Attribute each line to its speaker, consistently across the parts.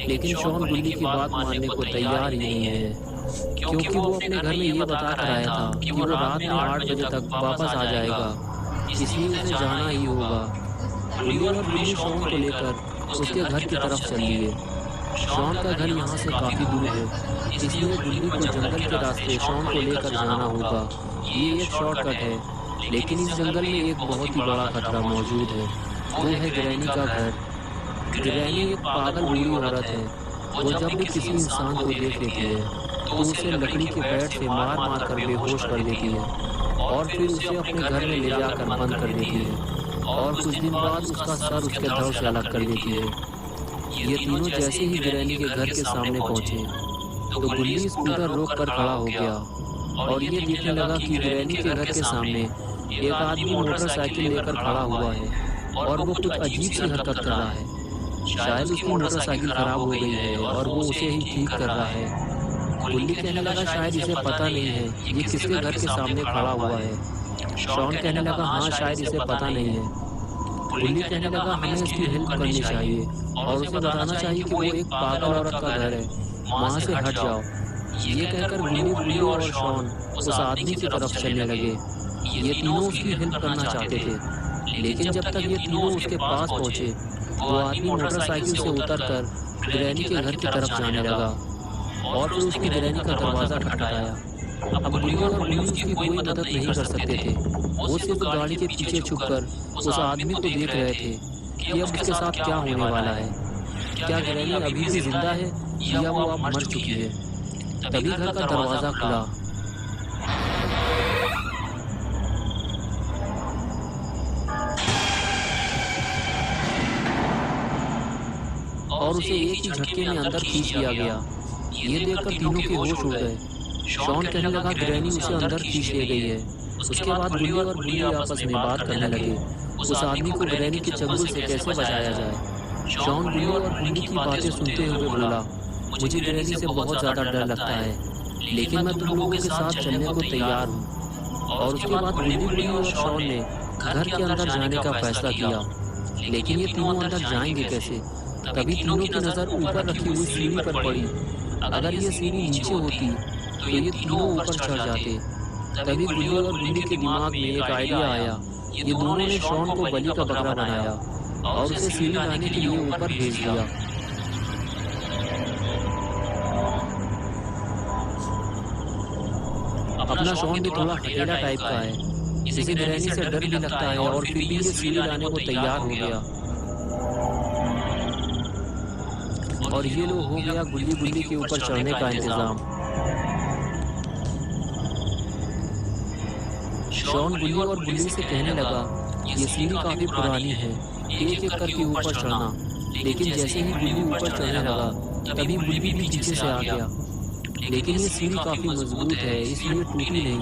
Speaker 1: लेकिन शॉन गुल्ली की बात मानने को तैयार ही नहीं है, क्योंकि वो अपने घर में ये बता कर आया था कि वो रात में 8 बजे तक वापस आ जाएगा, इसलिए उसे जाना ही होगा। गुल्ली और बिल्ली शॉन को लेकर उसके घर की तरफ चल दिए। शॉन का घर यहाँ से काफ़ी दूर है, इसलिए गुल्ली को जंगल के रास्ते शॉन को लेकर जाना होगा। ये एक शॉर्टकट है, लेकिन इस जंगल में एक बहुत ही बड़ा खतरा मौजूद है। वो है ग्रैनी का घर। ग्रैनी एक पागल बूढ़ी औरत है। वो जब भी किसी इंसान को देख लेती है तो उसे लकड़ी के बैट से मार मार कर बेहोश कर देती है और फिर उसे अपने घर में ले जाकर बंद कर देती है और कुछ दिन बाद उसका सर उसके धड़ से अलग कर देती है। ये तीनों जैसे ही ग्रैनी के घर के सामने पहुंचे तो गुल्ली स्कूटर रोक कर खड़ा हो गया और ये देखने लगा कि ग्रैनी के घर के सामने एक आदमी मोटरसाइकिल लेकर खड़ा हुआ है और वो कुछ अजीब सी हरकत कर रहा है। शायद उसकी मोटरसाइकिल खराब हो गई है और वो उसे ही ठीक कर रहा है। गुल्ली कहने लगा शायद इसे पता नहीं है ये किसके घर के सामने खड़ा हुआ है। शॉन कहने लगा हाँ शायद इसे पता नहीं है। गुल्ली कहने लगा हमें इसकी हेल्प करनी चाहिए और उसे बताना चाहिए कि वो एक पागल औरत का घर है, वहाँ से हट जाओ। ये कहकर गुल्ली और शॉन उस आदमी की तरफ चलने लगे। ये तीनों उसकी हेल्प करना चाहते थे, लेकिन जब तक ये तीनों उसके पास पहुंचे वो आदमी मोटरसाइकिल से उतरकर ग्रैनी के घर की तरफ जाने लगा और फिर उसने ग्रैनी का दरवाज़ा खटखटाया। अब गुल्ली और बिल्ली उसकी कोई मदद नहीं कर सकते थे। वो सिर्फ गाड़ी के पीछे छुपकर उस आदमी को देख रहे थे कि अब उसके साथ क्या होने वाला है। क्या ग्रैनी अभी भी जिंदा है या वो अब मर चुकी है? तभी घर का दरवाज़ा खुला और उसे एक ही झटके में अंदर खींच लिया गया। ये देखकर तीनों के होश उड़ गए। शॉन कहने लगा ग्रैनी उसे अंदर खींच ले गई है। उसके बाद गुल्ली और बिल्ली आपस में बात करने लगे उस आदमी को ग्रैनी के चंगुल से कैसे बचाया जाए। शॉन गुल्ली और बिल्ली की बातें सुनते हुए बोला मुझे ग्रैनी से बहुत ज़्यादा डर लगता है, लेकिन मैं तुम लोगों के साथ चलने को तैयार हूँ। और उसके बाद बिल्ली और शॉन ने घर के अंदर जाने का फैसला किया, लेकिन ये तीनों अंदर जाएंगे कैसे? तभी तीनों की नज़र ऊपर रखी हुई सीढ़ी पर पड़ी। अगर ये सीढ़ी नीचे होती तो ये तीनों ऊपर चढ़ जाते। तभी गुल्ली और बिल्ली के दिमाग में एक आइडिया आया। ये दोनों ने शॉन को बलि का बकरा बनाया और उसे सीढ़ी लाने के लिए ऊपर भेज दिया। अपना शॉन भी थोड़ा हठीला टाइप का है, इसे ग्रैनी से डर भी लगता है और फिर भी ये सीढ़ी लाने को तैयार हो गया। और ये लो हो गया गुल्ली के ऊपर चढ़ने का इंतजाम। शॉन गुल्ली और बिल्ली से कहने लगा ये सीढ़ी काफी पुरानी है, एक एक करके ऊपर चढ़ना। लेकिन जैसे ही बिल्ली ऊपर चढ़ने लगा तभी बिल्ली भी पीछे से आ गया। लेकिन ये सीढ़ी काफी मजबूत है, इसलिए टूटी नहीं।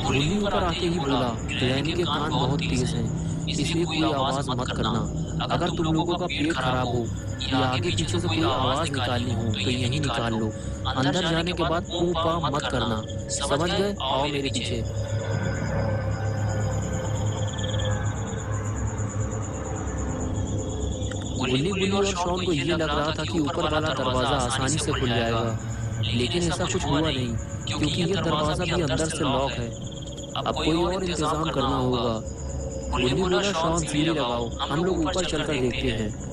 Speaker 1: बिल्ली ऊपर आके ही बोला ग्रैनी के कान बहुत तेज हैं, इसलिए कोई आवाज मत करना। अगर तुम लोगों का पेट खराब हो या आगे पीछे से कोई आवाज निकालनी हो तो यही निकाल लो। अंदर जाने के बाद पू पा मत करना, समझ गए? आओ मेरे पीछे। गुल्ली और शॉन को ये लग रहा था कि ऊपर वाला दरवाजा आसानी से खुल जाएगा, लेकिन ऐसा कुछ हुआ नहीं, क्योंकि ये दरवाजा भी अंदर से लॉक है। अब कोई और इंतजाम करना होगा। गुल्ली बोला शॉन सीढ़ी लगाओ, हम लोग ऊपर चलकर देखते हैं।